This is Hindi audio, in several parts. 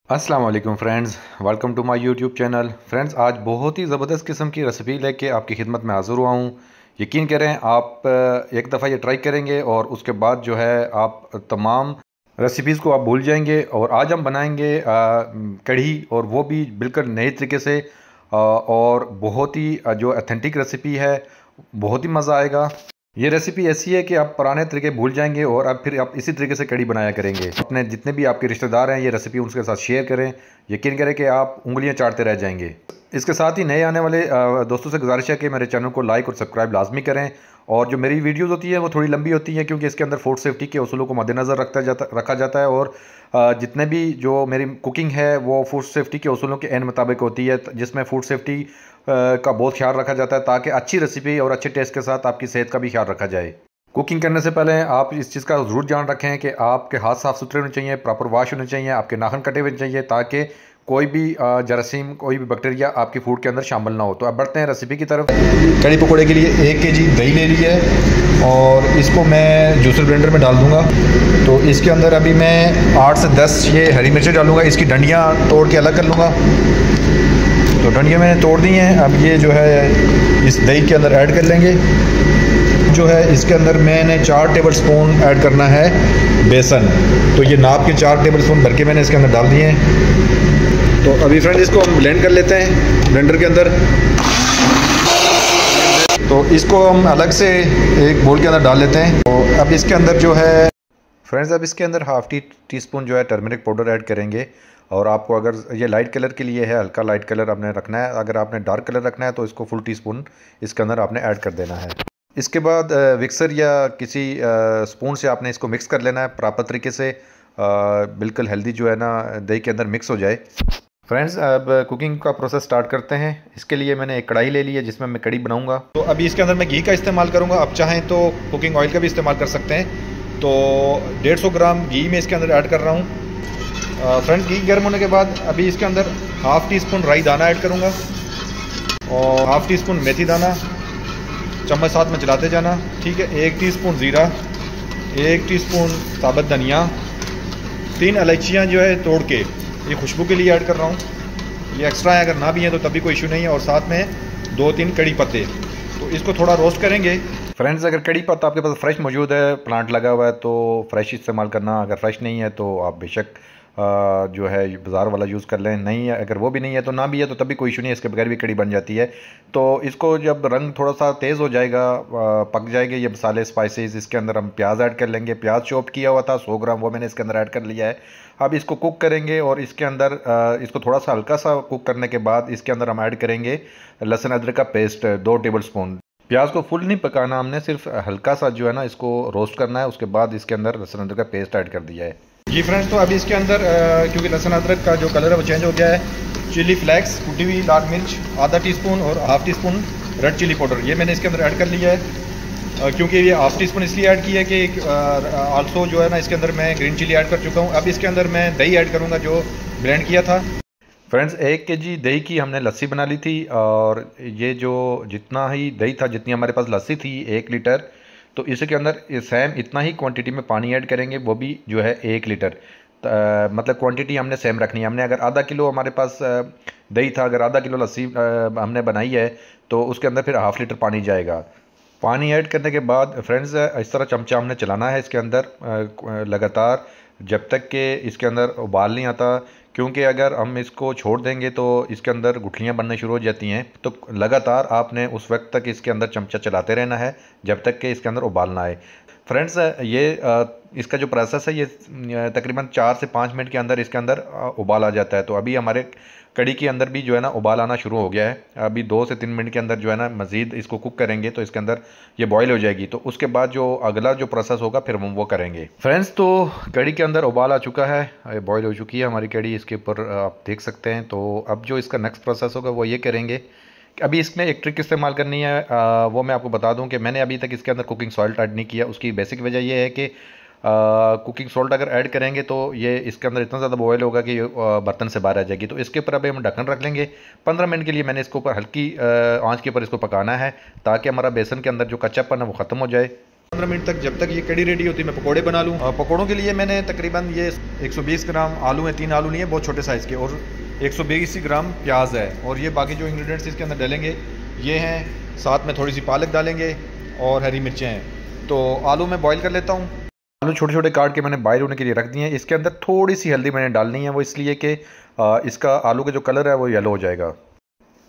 अस्सलाम वालेकुम friends, welcome to my YouTube channel. Friends, आज बहुत ही ज़बरदस्त किस्म की रेसिपी लेके आपकी खिदमत में हाज़िर हुआ हूँ। यकीन करें, आप एक दफ़ा ये ट्राई करेंगे और उसके बाद जो है आप तमाम रेसिपीज़ को आप भूल जाएंगे। और आज हम बनाएंगे कढ़ी, और वो भी बिल्कुल नए तरीके से, और बहुत ही जो अथेंटिक रेसिपी है, बहुत ही मज़ा आएगा। ये रेसिपी ऐसी है कि आप पुराने तरीके भूल जाएंगे और अब फिर आप इसी तरीके से कढ़ी बनाया करेंगे। अपने जितने भी आपके रिश्तेदार हैं, ये रेसिपी उनके साथ शेयर करें। यकीन करें कि आप उंगलियां चाटते रह जाएंगे। इसके साथ ही नए आने वाले दोस्तों से गुजारिश है कि मेरे चैनल को लाइक और सब्सक्राइब लाजमी करें। और जो मेरी वीडियोज़ होती हैं वो थोड़ी लंबी होती हैं, क्योंकि इसके अंदर फूड सेफ्टी के उसूलों को मद्देनज़र रखा जाता है। और जितने भी जो मेरी कुकिंग है वो फूड सेफ्टी के उसूलों के एन मुताबिक होती है, जिसमें फूड सेफ्टी का बहुत ख्याल रखा जाता है, ताकि अच्छी रेसिपी और अच्छे टेस्ट के साथ आपकी सेहत का भी ख्याल रखा जाए। कुकिंग करने से पहले आप इस चीज़ का ज़रूर ध्यान रखें कि आपके हाथ साफ़ सुथरे होने चाहिए, प्रॉपर वॉश होने चाहिए, आपके नाखून कटे हुए चाहिए, ताकि कोई भी जरासीम, कोई भी बैक्टीरिया आपकी फूड के अंदर शामिल ना हो। तो अब बढ़ते हैं रेसिपी की तरफ। कड़ी पकौड़े के लिए 1 केजी दही ले ली है और इसको मैं जूसर ब्लेंडर में डाल दूंगा। तो इसके अंदर अभी मैं 8 से 10 ये हरी मिर्चें डालूंगा। इसकी डंडियाँ तोड़ के अलग कर लूँगा। तो डंडियाँ मैंने तोड़ दी हैं। अब ये जो है इस दही के अंदर ऐड कर लेंगे। जो है इसके अंदर मैंने 4 टेबल स्पून ऐड करना है बेसन। तो ये नाप के 4 टेबल स्पून भर के मैंने इसके अंदर डाल दिए हैं। तो अभी फ्रेंड इसको हम ब्लेंड कर लेते हैं ब्लेंडर के अंदर। तो इसको हम अलग से एक बोल के अंदर डाल लेते हैं। तो अब इसके अंदर जो है फ्रेंड्स, अब इसके अंदर हाफ़ टी स्पून जो है टर्मरिक पाउडर ऐड करेंगे। और आपको अगर ये लाइट कलर के लिए है, हल्का लाइट कलर आपने रखना है। अगर आपने डार्क कलर रखना है तो इसको फुल टी स्पून इसके अंदर आपने ऐड कर देना है। इसके बाद विक्सर या किसी स्पून से आपने इसको मिक्स कर लेना है प्रॉपर तरीके से, बिल्कुल हेल्दी जो है ना दही के अंदर मिक्स हो जाए। फ्रेंड्स, अब कुकिंग का प्रोसेस स्टार्ट करते हैं। इसके लिए मैंने एक कढ़ाई ले ली है जिसमें मैं कढ़ी बनाऊंगा। तो अभी इसके अंदर मैं घी का इस्तेमाल करूंगा। आप चाहें तो कुकिंग ऑयल का भी इस्तेमाल कर सकते हैं। तो 150 ग्राम घी में इसके अंदर ऐड कर रहा हूँ। फ्रेंड्स, घी गर्म होने के बाद अभी इसके अंदर हाफ़ टी स्पून राई दाना ऐड करूँगा और हाफ़ टी स्पून मेथी दाना, चम्मच साथ में चलाते जाना। ठीक है। 1 टीस्पून ज़ीरा, 1 टीस्पून साबुत धनिया, 3 इलायचियाँ जो है तोड़ के ये खुशबू के लिए ऐड कर रहा हूँ। ये एक्स्ट्रा है, अगर ना भी है तो तभी कोई इशू नहीं है। और साथ में 2-3 कड़ी पत्ते। तो इसको थोड़ा रोस्ट करेंगे। फ्रेंड्स, अगर कड़ी पत्ता आपके पास फ्रेश मौजूद है, प्लांट लगा हुआ है, तो फ्रेश इस्तेमाल करना। अगर फ्रेश नहीं है तो आप बेशक जो है बाज़ार वाला यूज़ कर लें। नहीं है, अगर वो भी नहीं है तो ना भी है तो तभी कोई इशू नहीं है, इसके बगैर भी कड़ी बन जाती है। तो इसको जब रंग थोड़ा सा तेज़ हो जाएगा, पक जाएंगे ये मसाले स्पाइसेस, इसके अंदर हम प्याज ऐड कर लेंगे। प्याज चॉप किया हुआ था 100 ग्राम, वो मैंने इसके अंदर ऐड कर लिया है। अब इसको कुक करेंगे और इसके अंदर इसको थोड़ा सा हल्का सा कुक करने के बाद इसके अंदर हम ऐड करेंगे लहसुन अदरक का पेस्ट 2 टेबल स्पून। प्याज को फुल नहीं पकाना हमने, सिर्फ हल्का सा जो है ना इसको रोस्ट करना है। उसके बाद इसके अंदर लहसुन अदरक का पेस्ट ऐड कर दिया है। जी फ्रेंड्स, तो अभी इसके अंदर क्योंकि लहसुन अदरक का जो कलर है वो चेंज हो गया है, चिली फ्लेक्स, कुटी हुई लाल मिर्च आधा टीस्पून और half teaspoon red chilli powder ये मैंने इसके अंदर ऐड कर लिया है। क्योंकि ये हाफ़ टी स्पून इसलिए ऐड किया है कि आल्सो जो है ना इसके अंदर मैं ग्रीन चिली ऐड कर चुका हूँ। अब इसके अंदर मैं दही ऐड करूँगा जो ब्लेंड किया था। फ्रेंड्स, 1 केजी दही की हमने लस्सी बना ली थी। और ये जो जितना ही दही था, जितनी हमारे पास लस्सी थी 1 लीटर, तो इसके अंदर सेम इतना ही क्वांटिटी में पानी ऐड करेंगे, वो भी जो है 1 लीटर। मतलब क्वांटिटी हमने सेम रखनी है। हमने अगर आधा किलो हमारे पास दही था, अगर आधा किलो लस्सी हमने बनाई है, तो उसके अंदर फिर हाफ़ लीटर पानी जाएगा। पानी ऐड करने के बाद फ्रेंड्स इस तरह चमचा हमने चलाना है इसके अंदर लगातार, जब तक कि इसके अंदर उबाल नहीं आता। क्योंकि अगर हम इसको छोड़ देंगे तो इसके अंदर गुठलियाँ बनना शुरू हो जाती हैं। तो लगातार आपने उस वक्त तक इसके अंदर चमचा चलाते रहना है जब तक कि इसके अंदर उबाल ना आए। फ्रेंड्स, ये इसका जो प्रोसेस है ये तकरीबन 4 से 5 मिनट के अंदर इसके अंदर उबाल आ जाता है। तो अभी हमारे कड़ी के अंदर भी जो है ना उबाल आना शुरू हो गया है। अभी 2 से 3 मिनट के अंदर जो है ना मज़ीद इसको कुक करेंगे तो इसके अंदर ये बॉईल हो जाएगी। तो उसके बाद जो अगला जो प्रोसेस होगा फिर हम वो करेंगे। फ्रेंड्स, तो कड़ी के अंदर उबाल आ चुका है, बॉईल हो चुकी है हमारी कड़ी, इसके ऊपर आप देख सकते हैं। तो अब जो इसका नेक्स्ट प्रोसेस होगा वो ये करेंगे। अभी इसमें एक ट्रिक इस्तेमाल करनी है, वो मैं आपको बता दूं कि मैंने अभी तक इसके अंदर कुकिंग सॉल्ट ऐड नहीं किया। उसकी बेसिक वजह ये है कि कुकिंग सॉल्ट अगर ऐड करेंगे तो ये इसके अंदर इतना ज़्यादा बॉयल होगा कि बर्तन से बाहर आ जाएगी। तो इसके ऊपर अभी हम ढक्कन रख लेंगे। 15 मिनट के लिए मैंने इसको ऊपर हल्की आंच के ऊपर इसको पकाना है, ताकि हमारा बेसन के अंदर जो कच्चापन है वो ख़त्म हो जाए। 15 मिनट तक, जब तक ये कड़ी रेडी होती है मैं पकोड़े बना लूँ। पकोड़ों के लिए मैंने तकरीबन ये 120 ग्राम आलू हैं, 3 आलू नहीं है, बहुत छोटे साइज़ के, और 120 ग्राम प्याज है, और ये बाकी जो इंग्रेडिएंट्स इसके अंदर डालेंगे ये हैं। साथ में थोड़ी सी पालक डालेंगे और हरी मिर्चें हैं। तो आलू मैं बॉईल कर लेता हूँ। आलू छोटे छोटे काट के मैंने बॉईल होने के लिए रख दिए हैं। इसके अंदर थोड़ी सी हल्दी मैंने डालनी है, वो इसलिए कि इसका आलू का जो कलर है वो येलो हो जाएगा।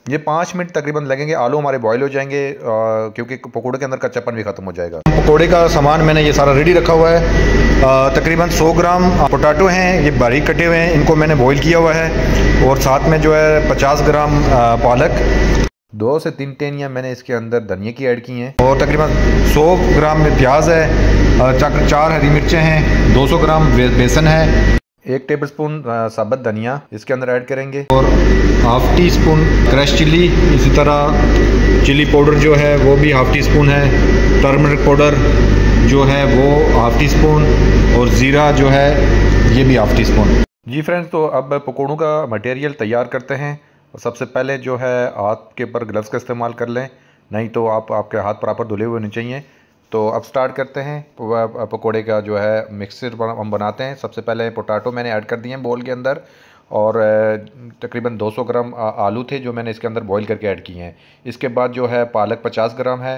ये 5 मिनट तकरीबन लगेंगे, आलू हमारे बॉईल हो जाएंगे, क्योंकि पकोड़े के अंदर कच्चापन भी ख़त्म हो जाएगा। पकोड़े का सामान मैंने ये सारा रेडी रखा हुआ है। तकरीबन 100 ग्राम पोटैटो हैं, ये बारीक कटे हुए हैं, इनको मैंने बॉईल किया हुआ है। और साथ में जो है 50 ग्राम पालक, 2 से 3 टेनियाँ मैंने इसके अंदर धनिया की ऐड की हैं, और तकरीबन 100 ग्राम में प्याज है, 4 हरी मिर्चें हैं, 200 ग्राम बेसन है, 1 टेबलस्पून साबुत धनिया इसके अंदर ऐड करेंगे, और half teaspoon crush chilli, इसी तरह चिली पाउडर जो है वो भी हाफ़ टी स्पून है, टर्मरिक पाउडर जो है वो हाफ़ टी स्पून, और ज़ीरा जो है ये भी हाफ़ टी स्पून। जी फ्रेंड्स, तो अब पकौड़ों का मटेरियल तैयार करते हैं। सबसे पहले जो है हाथ के ऊपर ग्लव्स का इस्तेमाल कर लें, नहीं तो आपके हाथ प्रॉपर धुले हुए होने चाहिए। तो अब स्टार्ट करते हैं पकोड़े का जो है मिक्सचर हम बनाते हैं। सबसे पहले पोटैटो मैंने ऐड कर दिए हैं बोल के अंदर, और तकरीबन 200 ग्राम आलू थे जो मैंने इसके अंदर बॉईल करके ऐड किए हैं। इसके बाद जो है पालक 50 ग्राम है,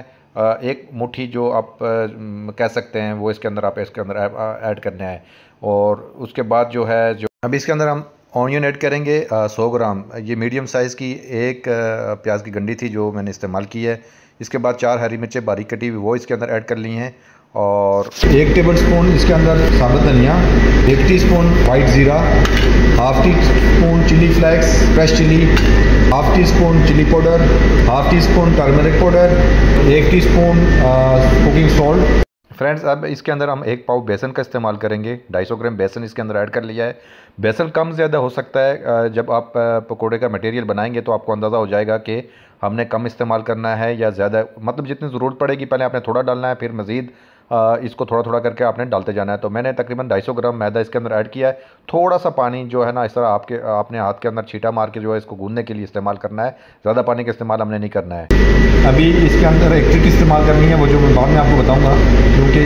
1 मुट्ठी जो आप कह सकते हैं वो इसके अंदर ऐड करना है। और उसके बाद जो है अभी इसके अंदर हम ऑनियन ऐड करेंगे 100 ग्राम, ये मीडियम साइज़ की एक प्याज की गंडी थी जो मैंने इस्तेमाल की है। इसके बाद 4 हरी मिर्चें बारीक कटी हुई वो इसके अंदर ऐड कर ली हैं, और 1 टेबलस्पून इसके अंदर साबुत धनिया, 1 टीस्पून वाइट ज़ीरा, half teaspoon chilli flakes fresh chilli, half teaspoon chilli powder, half teaspoon turmeric powder, 1 teaspoon cooking salt. Friends, अब इसके अंदर हम 1 पाव बेसन का इस्तेमाल करेंगे। 250 ग्राम बेसन इसके अंदर ऐड कर लिया है। बेसन कम ज़्यादा हो सकता है, जब आप पकोड़े का मटेरियल बनाएंगे तो आपको अंदाज़ा हो जाएगा कि हमने कम इस्तेमाल करना है या ज़्यादा, मतलब जितनी ज़रूरत पड़ेगी पहले आपने थोड़ा डालना है, फिर मज़ीद इसको थोड़ा थोड़ा करके आपने डालते जाना है। तो मैंने तकरीबन 250 ग्राम मैदा इसके अंदर ऐड किया है। थोड़ा सा पानी जो है ना इस तरह आपने हाथ के अंदर छींटा मार के जो है इसको गूंदने के लिए इस्तेमाल करना है, ज़्यादा पानी का इस्तेमाल हमने नहीं करना है। अभी इसके अंदर एक ट्रिक इस्तेमाल करनी है, वो जो मैं बाद में आपको बताऊँगा, क्योंकि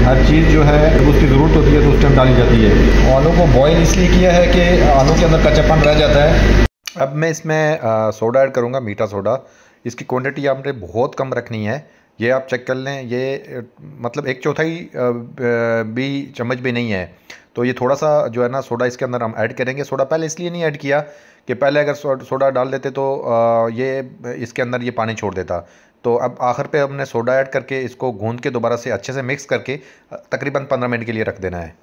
हर चीज़ जो है जब उसकी ज़रूरत होती है तो उस टाइम डाली जाती है। आलू को बॉयल इसलिए किया है कि आलू के अंदर कच्चापन रह जाता है। अब मैं इसमें सोडा ऐड करूँगा, मीठा सोडा। इसकी क्वांटिटी आपने बहुत कम रखनी है, ये आप चेक कर लें, ये मतलब 1/4 भी चम्मच भी नहीं है। तो ये थोड़ा सा जो है ना सोडा इसके अंदर हम ऐड करेंगे। सोडा पहले इसलिए नहीं ऐड किया कि पहले अगर सोडा डाल देते तो ये इसके अंदर ये पानी छोड़ देता। तो अब आखिर पे हमने सोडा ऐड करके इसको गूंद के दोबारा से अच्छे से मिक्स करके तकरीबन 15 मिनट के लिए रख देना है।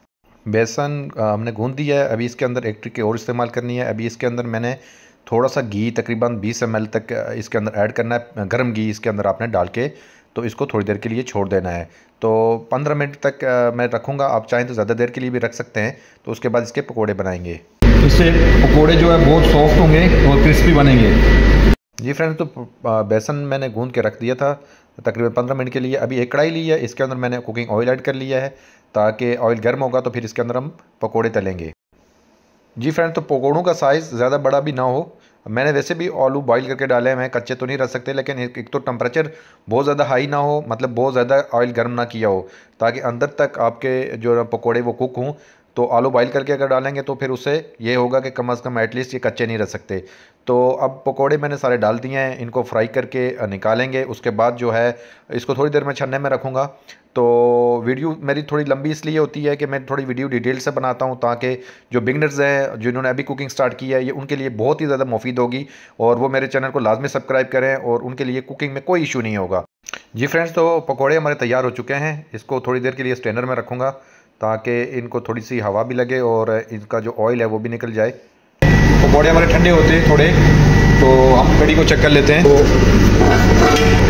बेसन हमने गूंद दिया है। अभी इसके अंदर एक ट्रिक और इस्तेमाल करनी है। अभी इसके अंदर मैंने थोड़ा सा घी तकरीबन 20 ml तक इसके अंदर ऐड करना है, गर्म घी इसके अंदर आपने डाल के, तो इसको थोड़ी देर के लिए छोड़ देना है। तो 15 मिनट तक मैं रखूँगा, आप चाहें तो ज़्यादा देर के लिए भी रख सकते हैं। तो उसके बाद इसके पकोड़े बनाएंगे, इससे पकोड़े जो है बहुत सॉफ्ट होंगे और क्रिस्पी बनेंगे। जी फ्रेंड्स, तो बेसन मैंने गूंद के रख दिया था तकरीबन 15 मिनट के लिए। अभी एक कढ़ाई ली है, इसके अंदर मैंने कुकिंग ऑयल ऐड कर लिया है, ताकि ऑयल गर्म होगा तो फिर इसके अंदर हम पकोड़े तलेंगे। जी फ्रेंड, तो पकोड़ों का साइज़ ज़्यादा बड़ा भी ना हो। मैंने वैसे भी आलू बॉईल करके डाले हैं, कच्चे तो नहीं रख सकते, लेकिन एक तो टेम्परेचर बहुत ज़्यादा हाई ना हो, मतलब बहुत ज़्यादा ऑयल गर्म ना किया हो, ताकि अंदर तक आपके जो पकोड़े वो कुक हों। तो आलू बॉईल करके अगर डालेंगे तो फिर उससे ये होगा कि कम से कम एटलीस्ट ये कच्चे नहीं रह सकते। तो अब पकोड़े मैंने सारे डाल दिए हैं, इनको फ्राई करके निकालेंगे। उसके बाद जो है इसको थोड़ी देर मैं छन्ने में रखूँगा। तो वीडियो मेरी थोड़ी लंबी इसलिए होती है कि मैं थोड़ी वीडियो डिटेल से बनाता हूँ, ताकि जो बिगनर्स हैं जिन्होंने अभी कुकिंग स्टार्ट की है, ये उनके लिए बहुत ही ज़्यादा मुफीद होगी, और वो मेरे चैनल को लाजमी सब्सक्राइब करें, और उनके लिए कुकिंग में कोई इशू नहीं होगा। जी फ्रेंड्स, तो पकोड़े हमारे तैयार हो चुके हैं। इसको थोड़ी देर के लिए स्ट्रेनर में रखूँगा, ताकि इनको थोड़ी सी हवा भी लगे और इनका जो ऑयल है वो भी निकल जाए। पकोड़े हमारे ठंडे होते हैं थोड़े, तो हम कड़ी को चेक कर लेते हैं। तो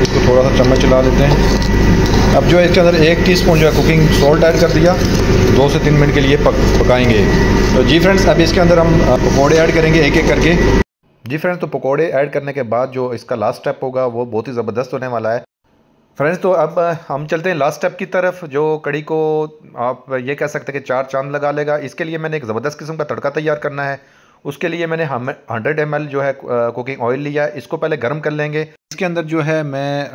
इसको थोड़ा सा चम्मच चला लेते हैं। अब जो है इसके अंदर 1 टीस्पून जो है कुकिंग सॉल्ट ऐड कर दिया, 2 से 3 मिनट के लिए पकाएंगे। तो जी फ्रेंड्स, अभी इसके अंदर हम पकोड़े ऐड करेंगे एक एक करके। जी फ्रेंड्स, तो पकोड़े ऐड करने के बाद जो इसका लास्ट स्टेप होगा वो बहुत ही ज़बरदस्त होने वाला है। फ्रेंड्स, तो अब हम चलते हैं लास्ट स्टेप की तरफ, जो कड़ी को आप ये कह सकते हैं कि 4 चांद लगा लेगा। इसके लिए मैंने एक ज़बरदस्त किस्म का तड़का तैयार करना है। उसके लिए मैंने 100 ml जो है कुकिंग ऑयल लिया है, इसको पहले गर्म कर लेंगे। इसके अंदर जो है मैं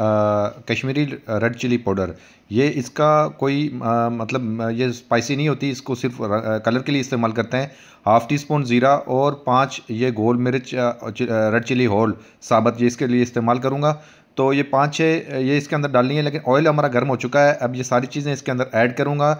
कश्मीरी रेड चिली पाउडर, ये इसका कोई मतलब ये स्पाइसी नहीं होती, इसको सिर्फ कलर के लिए इस्तेमाल करते हैं। हाफ़ टी स्पून ज़ीरा और 5 ये गोल मिर्च रेड चिली होल साबत, ये इसके लिए इस्तेमाल करूँगा। तो ये 5-6 ये इसके अंदर डालनी है, लेकिन ऑयल हमारा गर्म हो चुका है। अब ये सारी चीज़ें इसके अंदर ऐड करूँगा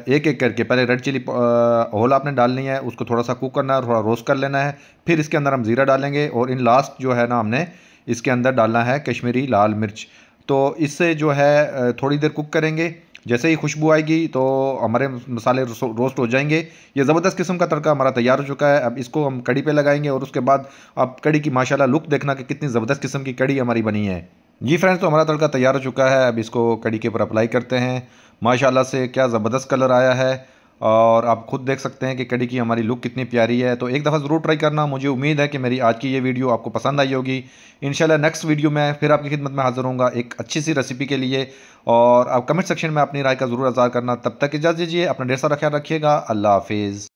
एक एक करके। पहले रेड चिली होल आपने डालनी है, उसको थोड़ा सा कुक करना है, थोड़ा रोस्ट कर लेना है। फिर इसके अंदर हम ज़ीरा डालेंगे और इन लास्ट जो है ना हमने इसके अंदर डालना है कश्मीरी लाल मिर्च। तो इससे जो है थोड़ी देर कुक करेंगे। जैसे ही खुशबू आएगी तो हमारे मसाले रोस्ट हो जाएंगे। ये ज़बरदस्त किस्म का तड़का हमारा तैयार हो चुका है। अब इसको हम कड़ी पे लगाएंगे और उसके बाद आप कड़ी की माशाल्लाह लुक देखना कि कितनी ज़बरदस्त किस्म की कड़ी हमारी बनी है। जी फ्रेंड्स, तो हमारा तड़का तैयार हो चुका है। अब इसको कड़ी के ऊपर अप्लाई करते हैं। माशाल्लाह से क्या ज़बरदस्त कलर आया है और आप खुद देख सकते हैं कि कड़ी की हमारी लुक कितनी प्यारी है। तो एक दफ़ा ज़रूर ट्राई करना। मुझे उम्मीद है कि मेरी आज की ये वीडियो आपको पसंद आई होगी। इंशाल्लाह नेक्स्ट वीडियो में फिर आपकी खिदमत में हाज़िर होऊंगा एक अच्छी सी रेसिपी के लिए। और आप कमेंट सेक्शन में अपनी राय का ज़रूर इज़हार करना। तब तक इजाज़त दीजिए, अपना ढेर सारा ख्याल रखिएगा। अल्लाह हाफिज़।